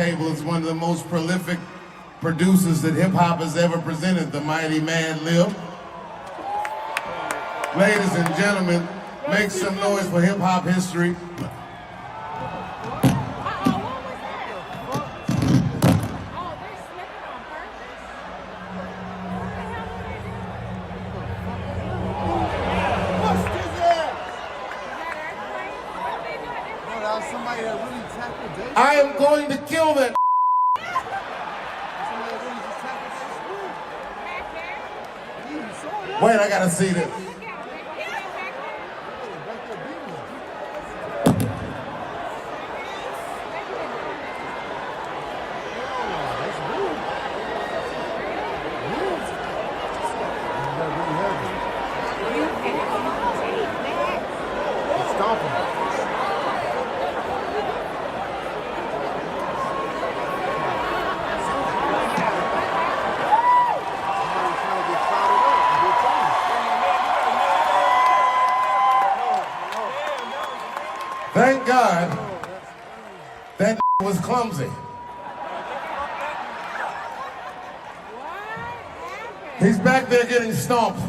table is one of the most prolific producers that hip-hop has ever presented, the mighty Mad Lib. Ladies and gentlemen, make some noise for hip-hop history. I am going to kill that. Wait, I gotta see this. Thank God that was clumsy. He's back there getting stomped.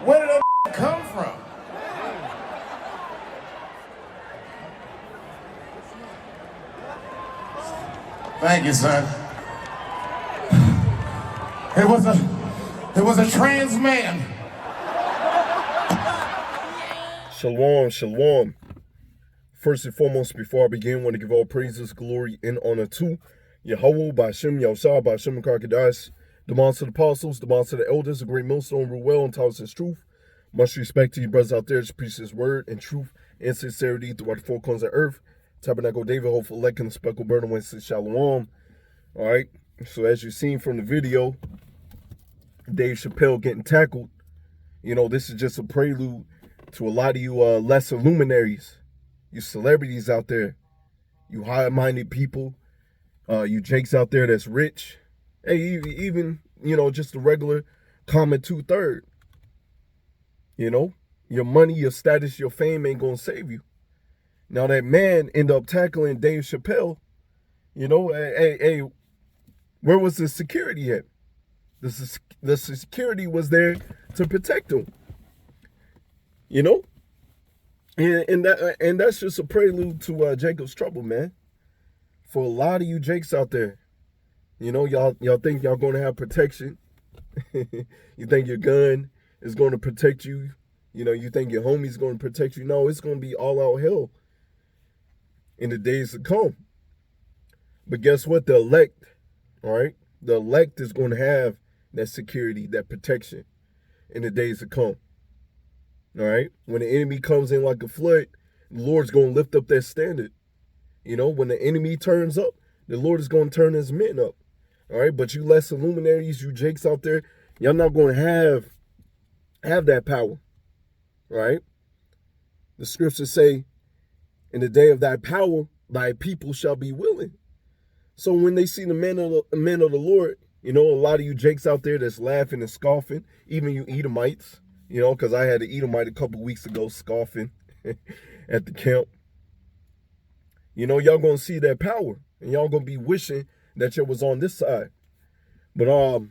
Where did that come from? Thank you, son. It was a trans man. Shalom, shalom. First and foremost, before I begin, I want to give all praises, glory, and honor to Yahweh, Ba'ashem, Yahushua, Ba'ashem, Karkadash, the monster of the apostles, the monster of the elders, the great millstone, rule well and tells his truth. Much respect to you brothers out there to preach his word and truth and sincerity throughout the four corners of earth. Tabernacle David, hopeful elect, and the speckled bird, and Wednesday, shalom. All right, so as you've seen from the video, Dave Chappelle getting tackled. You know, this is just a prelude to a lot of you lesser luminaries, you celebrities out there, you high-minded people, you jakes out there that's rich. Hey, even, you know, just a regular common two-third. You know, your money, your status, your fame ain't gonna save you. Now that man ended up tackling Dave Chappelle. You know, hey, where was the security at? The security was there to protect him. You know, and that's just a prelude to Jacob's trouble, man. For a lot of you Jakes out there, you know, y'all think y'all gonna have protection. You think your gun is gonna protect you. You know, you think your homie's gonna protect you. No, it's gonna be all out hell in the days to come. But guess what? The elect, all right, the elect is gonna have that security, that protection in the days to come. All right? When the enemy comes in like a flood, the Lord's going to lift up that standard. You know, when the enemy turns up, the Lord is going to turn his men up. All right? But you lesser luminaries, you jakes out there, y'all not going to have that power. All right? The scriptures say, in the day of thy power, thy people shall be willing. So when they see the men of the Lord, you know, a lot of you jakes out there that's laughing and scoffing, even you Edomites, you know, because I had an Edomite a couple weeks ago scoffing at the camp. You know, y'all going to see that power, and y'all going to be wishing that you was on this side. But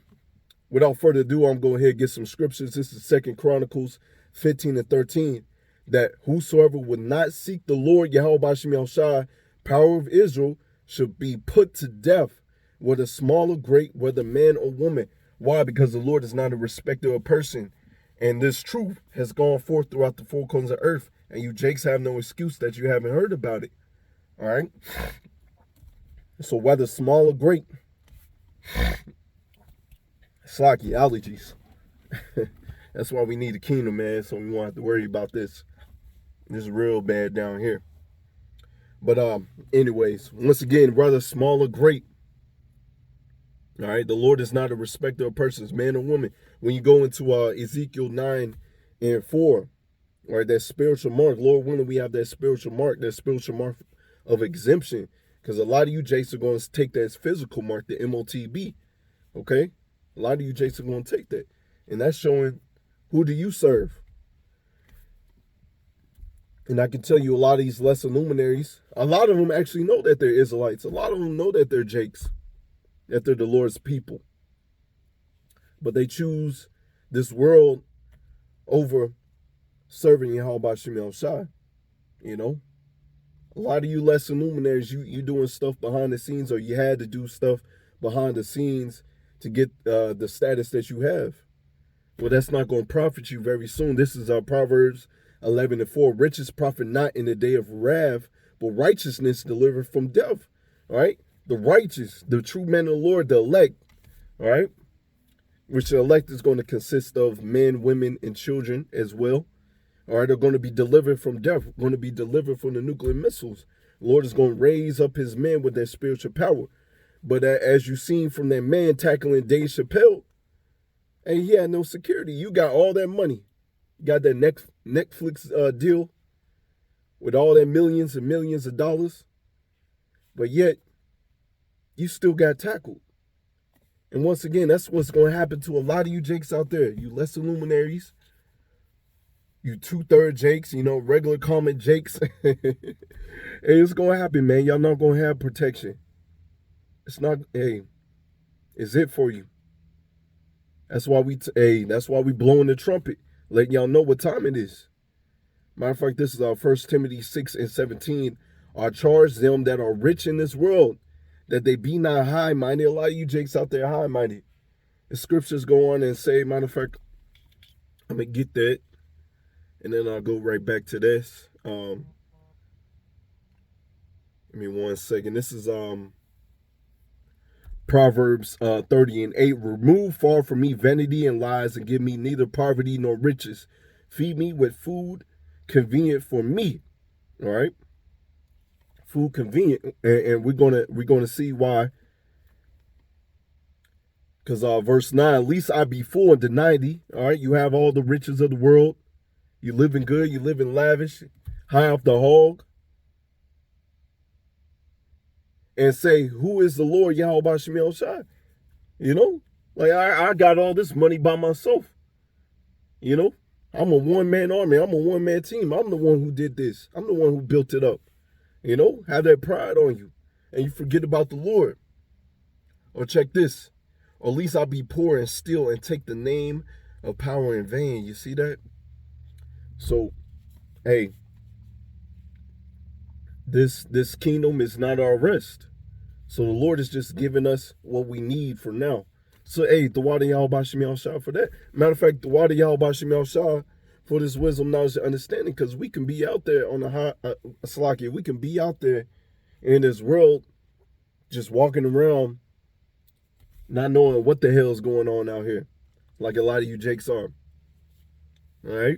without further ado, I'm going ahead and get some scriptures. This is 2 Chronicles 15 and 13, that whosoever would not seek the Lord, Yahweh Ba'ashem Yahushua, power of Israel, should be put to death, whether small or great, whether man or woman. Why? Because the Lord is not a respecter of person. And this truth has gone forth throughout the four corners of earth. And you jakes have no excuse that you haven't heard about it. All right? So whether small or great, it's like your allergies. That's why we need a kingdom, man. So we won't have to worry about this. This is real bad down here. But anyways, once again, whether small or great, all right, the Lord is not a respecter of persons, man or woman. When you go into Ezekiel 9 and 4, all right, that spiritual mark, Lord willing, we have that spiritual mark of exemption. Because a lot of you Jakes are going to take that as physical mark, the MOTB, okay? A lot of you Jakes are going to take that. And that's showing Who do you serve? And I can tell you a lot of these lesser luminaries, a lot of them actually know that they're Israelites. A lot of them know that they're Jakes, that they're the Lord's people. But they choose this world over serving Yahweh Shem Shai. You know? A lot of you lesser luminaries, you doing stuff behind the scenes, or you had to do stuff behind the scenes to get the status that you have. Well, that's not going to profit you very soon. This is Proverbs 11:4. Riches profit not in the day of wrath, but righteousness delivered from death. All right? The righteous, the true men of the Lord, the elect, all right? Which the elect is going to consist of men, women, and children as well. All right, they're going to be delivered from death, going to be delivered from the nuclear missiles. The Lord is going to raise up his men with their spiritual power. But as you've seen from that man tackling Dave Chappelle, and he had no security. You got all that money. You got that Netflix deal with all that millions and millions of dollars. But yet, you still got tackled. And once again, that's what's going to happen to a lot of you Jakes out there. You lesser luminaries. You 2/3 Jakes, you know, regular common Jakes. Hey, it's going to happen, man. Y'all not going to have protection. It's not, hey, it's it for you. That's why that's why we blowing the trumpet, letting y'all know what time it is. Matter of fact, this is our 1 Timothy 6:17. I charge them that are rich in this world, that they be not high-minded. A lot of you Jakes out there high-minded. The scriptures go on and say, matter of fact, I'm going to get that, and then I'll go right back to this. Give me 1 second. This is Proverbs 30:8. Remove far from me vanity and lies, and give me neither poverty nor riches. Feed me with food convenient for me. All right, food convenient, and we're gonna see why. Because verse 9, least I be full and deny thee. All right, you have all the riches of the world. You living good. You living lavish, high off the hog. And say, who is the Lord Yahweh Shem Shai? You know, like I got all this money by myself. You know, I'm a one-man army. I'm a one-man team. I'm the one who did this. I'm the one who built it up. You know, have that pride on you. And you forget about the Lord. Or check this. Or at least I'll be poor and steal and take the name of power in vain. You see that? So, hey, this kingdom is not our rest. So the Lord is just giving us what we need for now. So, hey, the water Yahweh Shem Shai for that. Matter of fact, the water Yahweh Shem Shai for this wisdom, knowledge, and understanding, because we can be out there on the high, Salakia, we can be out there in this world just walking around not knowing what the hell is going on out here, like a lot of you Jakes are. All right?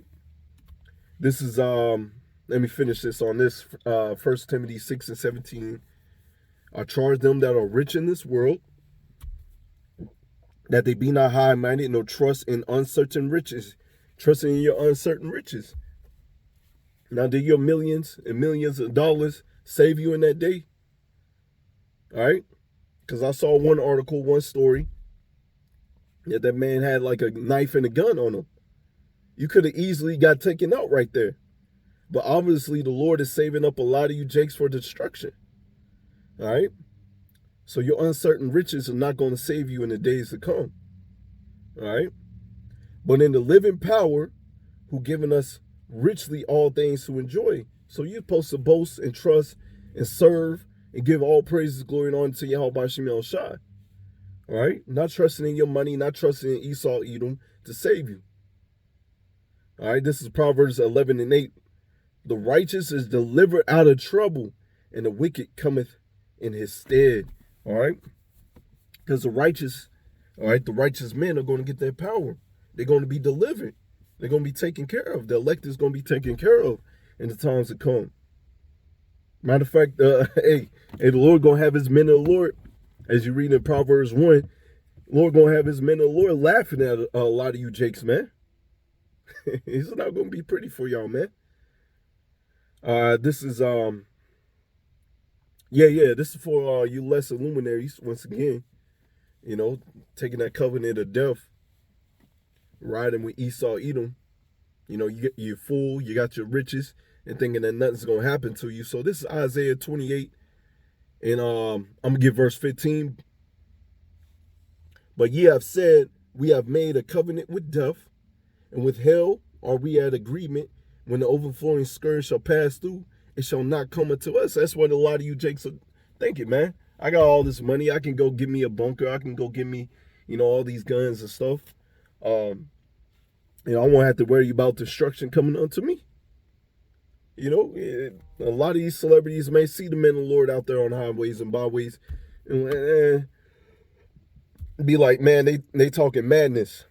This is, let me finish this on this, 1 Timothy 6:17. I charge them that are rich in this world, that they be not high-minded, nor trust in uncertain riches. Trusting in your uncertain riches. Now, did your millions and millions of dollars save you in that day? All right? Because I saw one article, one story, that man had like a knife and a gun on him. You could have easily got taken out right there. But obviously, the Lord is saving up a lot of you Jakes for destruction. All right? So your uncertain riches are not going to save you in the days to come. All right? But in the living power, who given us richly all things to enjoy. So you're supposed to boast and trust and serve and give all praises, glory, and honor to Yahweh Shem Shai. All right? Not trusting in your money, not trusting in Esau, Edom to save you. All right? This is Proverbs 11:8. The righteous is delivered out of trouble, and the wicked cometh in his stead. All right? Because the righteous men are going to get their power. They're going to be delivered. They're going to be taken care of. The elect is going to be taken care of in the times to come. Matter of fact, hey, the Lord going to have his men of the Lord, as you read in Proverbs 1, Lord going to have his men of the Lord laughing at a lot of you Jakes, man. It's not going to be pretty for y'all, man. This is, this is for you lesser luminaries, once again, you know, taking that covenant of death. riding with Esau, Edom. You're full, you got your riches, and thinking that nothing's gonna happen to you. So this is Isaiah 28, and I'm gonna give verse 15. But ye have said, we have made a covenant with death, and with hell are we at agreement. When the overflowing scourge shall pass through, it shall not come unto us. That's what a lot of you jakes are thinking, man. I got all this money. I can go get me a bunker. I can go get me, all these guns and stuff. I won't have to worry about destruction coming unto me. A lot of these celebrities may see the men of the Lord out there on highways and byways and be like, man, they talking madness.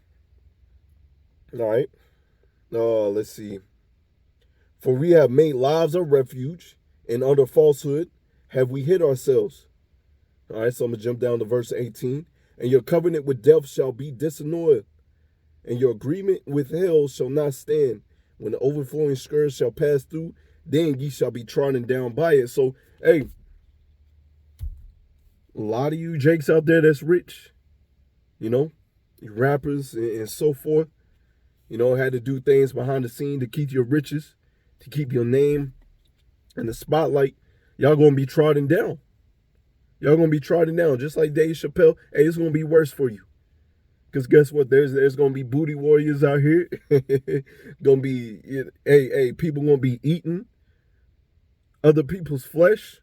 All right. Let's see. For we have made lives a refuge, and under falsehood have we hid ourselves. All right, so I'm going to jump down to verse 18. And your covenant with death shall be disannulled, and your agreement with hell shall not stand. When the overflowing scourge shall pass through, then ye shall be trodden down by it. So, hey, a lot of you jakes out there that's rich, rappers and so forth, had to do things behind the scene to keep your riches, to keep your name in the spotlight. Y'all gonna be trodden down. Y'all gonna be trodden down, just like Dave Chappelle. Hey, it's gonna be worse for you. Because guess what? There's gonna be booty warriors out here. Gonna be, people gonna be eating other people's flesh.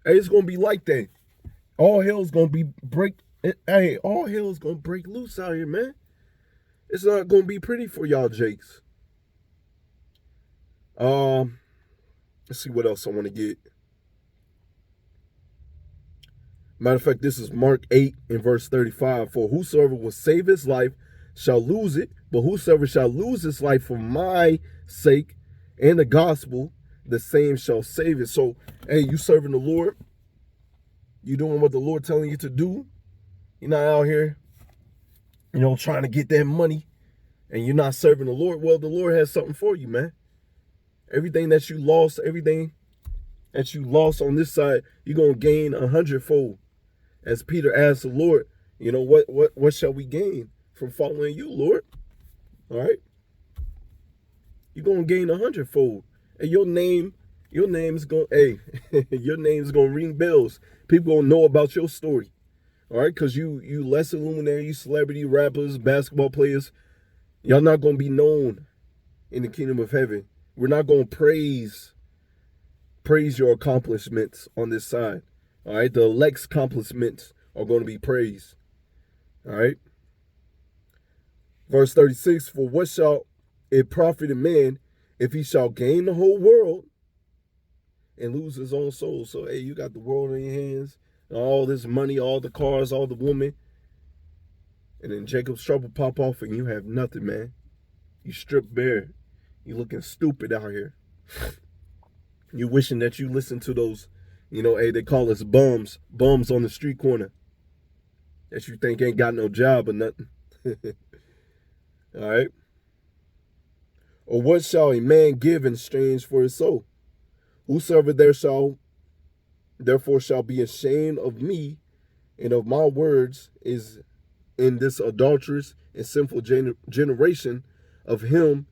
Hey, it's gonna be like that. All hell's gonna all hell's gonna break loose out here, man. It's not gonna be pretty for y'all jakes. Let's see what else I want to get. Matter of fact, this is Mark 8 and verse 35. For whosoever will save his life shall lose it, but whosoever shall lose his life for my sake and the gospel, the same shall save it. So, hey, you serving the Lord. You doing what the Lord telling you to do. You're not out here, trying to get that money, and you're not serving the Lord. Well, the Lord has something for you, man. Everything that you lost on this side, you're going to gain 100-fold. As Peter asked the Lord, what shall we gain from following you, Lord? All right. You're going to gain 100-fold. And your name's going to ring bells. People going to know about your story. All right. Cause you lesser luminary, you celebrity rappers, basketball players, y'all not going to be known in the kingdom of heaven. We're not going to praise your accomplishments on this side. All right. The elect's accomplishments are going to be praised. All right. Verse 36, for what shall it profit a man if he shall gain the whole world and lose his own soul? So, hey, you got the world in your hands, and all this money, all the cars, all the women, and then Jacob's trouble pop off and you have nothing, man. You stripped bare. You looking stupid out here. You wishing that you listened to those, they call us bums on the street corner that you think ain't got no job or nothing. All right. Or what shall a man give in exchange for his soul? Whosoever therefore shall be ashamed of me and of my words is in this adulterous and sinful generation, of him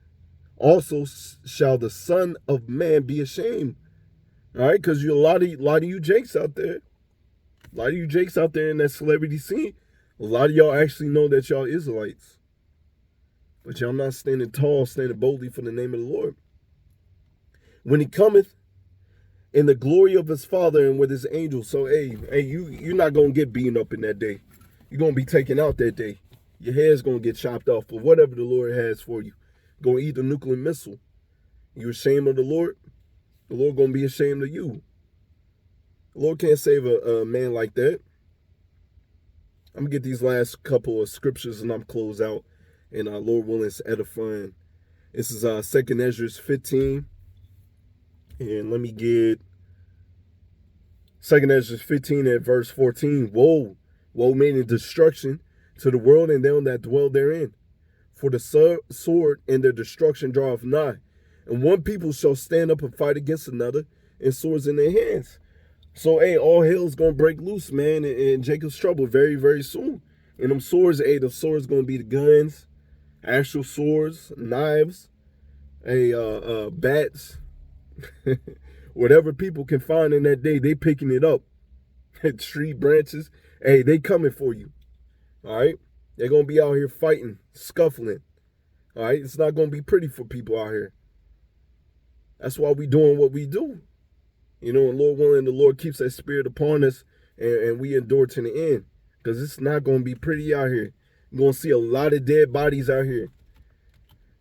also shall the Son of Man be ashamed. All right, because a lot of you jakes out there, in that celebrity scene, a lot of y'all actually know that y'all Israelites, but y'all not standing tall, standing boldly for the name of the Lord. When he cometh in the glory of his Father and with his angels. So, hey, you're not gonna get beaten up in that day. You're gonna be taken out that day. Your hair's gonna get chopped off, but whatever the Lord has for you. Gonna eat a nuclear missile. You ashamed of the Lord? The Lord gonna be ashamed of you. The Lord can't save a man like that. I'm gonna get these last couple of scriptures and I'm close out. And Lord willing, it's edifying. This is 2nd Ezra 15. And let me get 2nd Ezra 15 at verse 14. Woe meaning destruction to the world and them that dwell therein. For the sword and their destruction draweth nigh. And one people shall stand up and fight against another, and swords in their hands. So, hey, all hell's going to break loose, man, in Jacob's trouble very, very soon. And them swords, the swords going to be the guns. Actual swords, knives, bats, whatever people can find in that day, they picking it up. Tree branches, hey, they coming for you. All right, they're gonna be out here fighting, scuffling. All right, it's not gonna be pretty for people out here. That's why we doing what we do. You know, and Lord willing, the Lord keeps that spirit upon us, and we endure to the end, because it's not gonna be pretty out here. You're gonna see a lot of dead bodies out here.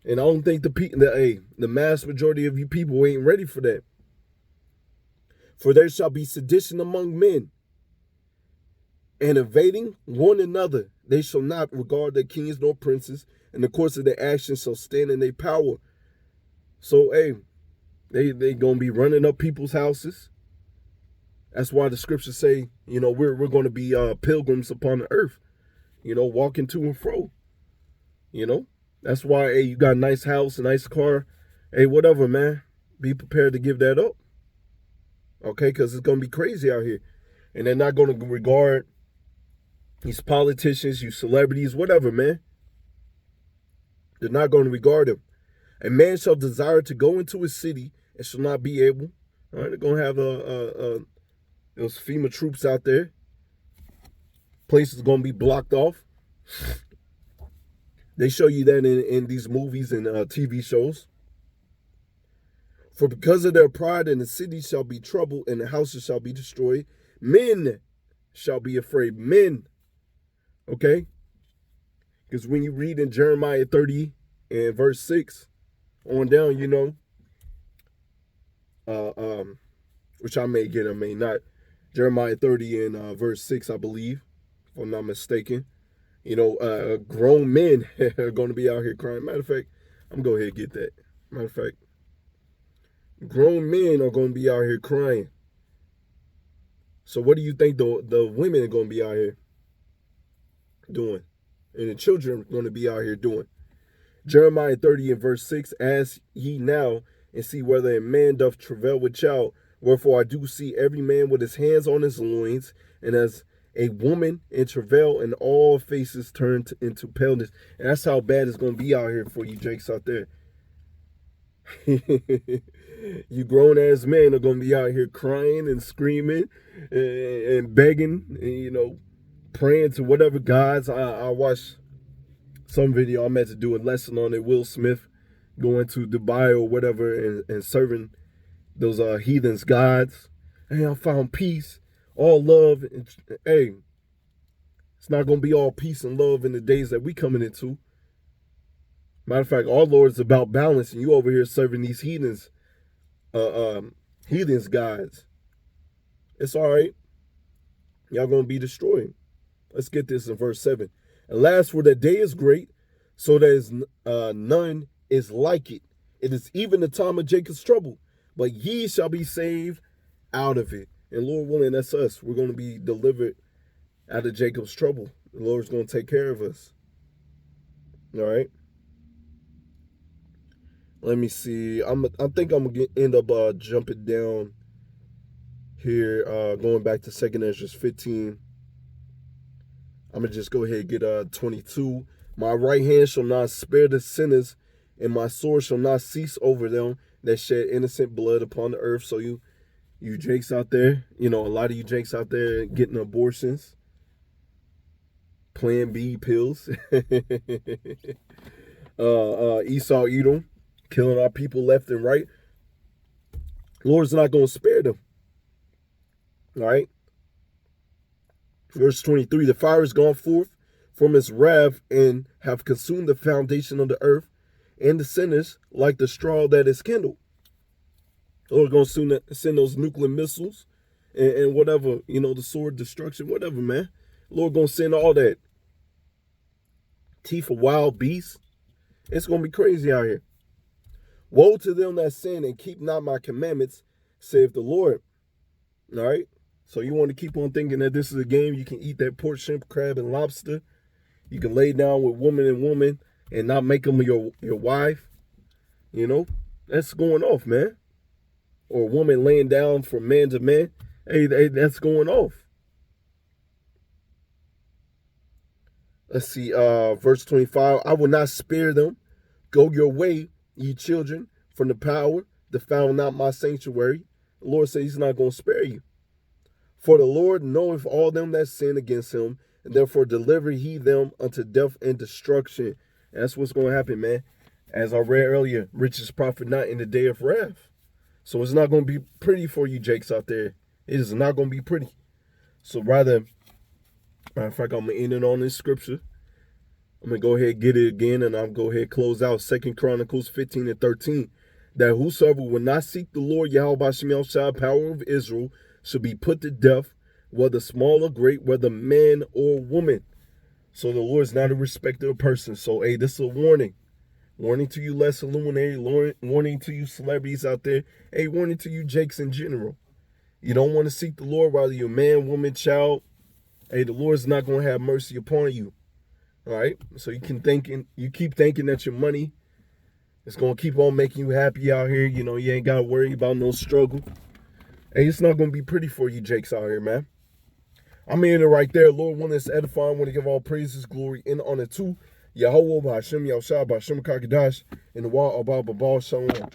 And I don't think the mass majority of you people ain't ready for that. For there shall be sedition among men, and evading one another. They shall not regard their kings nor princes, and the course of their actions shall stand in their power. So, hey, they gonna be running up people's houses. That's why the scriptures say, you know, we're gonna be pilgrims upon the earth, you know, walking to and fro. You know, that's why, hey, you got a nice house, a nice car, hey, whatever, man. Be prepared to give that up. Okay, because it's gonna be crazy out here, and they're not gonna regard these politicians, you celebrities, whatever, man. They're not going to regard them. A man shall desire to go into a city and shall not be able. All right, they're going to have those FEMA troops out there. Places going to be blocked off. They show you that in these movies and TV shows. For because of their pride, and the city shall be troubled, and the houses shall be destroyed. Men shall be afraid. Men. Okay? Because when you read in Jeremiah 30 and verse 6 on down, you know, which I may get, I may not. Jeremiah 30 and verse 6, I believe, if I'm not mistaken. You know, grown men are going to be out here crying. Matter of fact, I'm going to go ahead and get that. Matter of fact, grown men are going to be out here crying. So what do you think the women are going to be out here doing? And the children are going to be out here doing? Jeremiah 30 and verse 6, ask ye now and see whether a man doth travail with child. Wherefore I do see every man with his hands on his loins, and as a woman in travail, and all faces turned into paleness. And that's how bad it's going to be out here for you Jakes out there. You grown ass men are going to be out here crying and screaming and begging, and, you know, praying to whatever gods. I watched some video. I meant to do a lesson on it. Will Smith going to Dubai or whatever and serving those heathens gods. Hey, I found peace, all love. And, hey, it's not going to be all peace and love in the days that we coming into. Matter of fact, our Lord is about balance, and you over here serving these heathens gods. It's all right. Y'all going to be destroyed. Let's get this in verse 7. Alas, for the day is great, so there is none is like it. It is even the time of Jacob's trouble, but ye shall be saved out of it. And Lord willing, that's us. We're going to be delivered out of Jacob's trouble. The Lord's going to take care of us. All right. Let me see. I think I'm going to end up jumping down here, going back to 2nd Ezra 15. I'm going to just go ahead and get 22. My right hand shall not spare the sinners, and my sword shall not cease over them that shed innocent blood upon the earth. So you Jakes out there, you know, a lot of you Jakes out there getting abortions, Plan B pills, Esau Edom, killing our people left and right. Lord's not going to spare them. All right. Verse 23, the fire is gone forth from its wrath and have consumed the foundation of the earth, and the sinners like the straw that is kindled. Lord's going to soon send those nuclear missiles and whatever, you know, the sword destruction, whatever, man. Lord going to send all that. Teeth of wild beasts. It's going to be crazy out here. Woe to them that sin and keep not my commandments, saith the Lord. All right. So you want to keep on thinking that this is a game. You can eat that pork, shrimp, crab, and lobster. You can lay down with woman and woman and not make them your wife. You know, that's going off, man. Or a woman laying down from man to man. Hey, that's going off. Let's see, verse 25. I will not spare them. Go your way, ye children, from the power, defile not my sanctuary. The Lord says he's not going to spare you. For the Lord knoweth all them that sin against him, and therefore deliver he them unto death and destruction. And that's what's going to happen, man. As I read earlier, riches profit not in the day of wrath. So it's not going to be pretty for you Jakes out there. It is not going to be pretty. So rather, matter of fact, I'm going to end it on this scripture. I'm going to go ahead and get it again, and I'll go ahead and close out 2 Chronicles 15 and 13. That whosoever will not seek the Lord Yahweh B'Shem Yahushua, power of Israel, shall be put to death, whether small or great, whether man or woman. So the Lord is not a respecter of persons. So, hey, this is a warning. Warning to you less illuminated, warning to you celebrities out there. Hey, warning to you Jakes in general. You don't want to seek the Lord, whether you're a man, woman, child. Hey, the Lord's not going to have mercy upon you. All right? So you keep thinking that your money is going to keep on making you happy out here. You know, you ain't got to worry about no struggle. Hey, it's not going to be pretty for you Jakes out here, man. I'm in it right there. Lord, one that's edifying. Want to give all praises, glory, and honor to Yahweh, B'Hashem, Yahushua, B'Hashem, Kakadash, and the Wa, Abba, Babal, Shalom.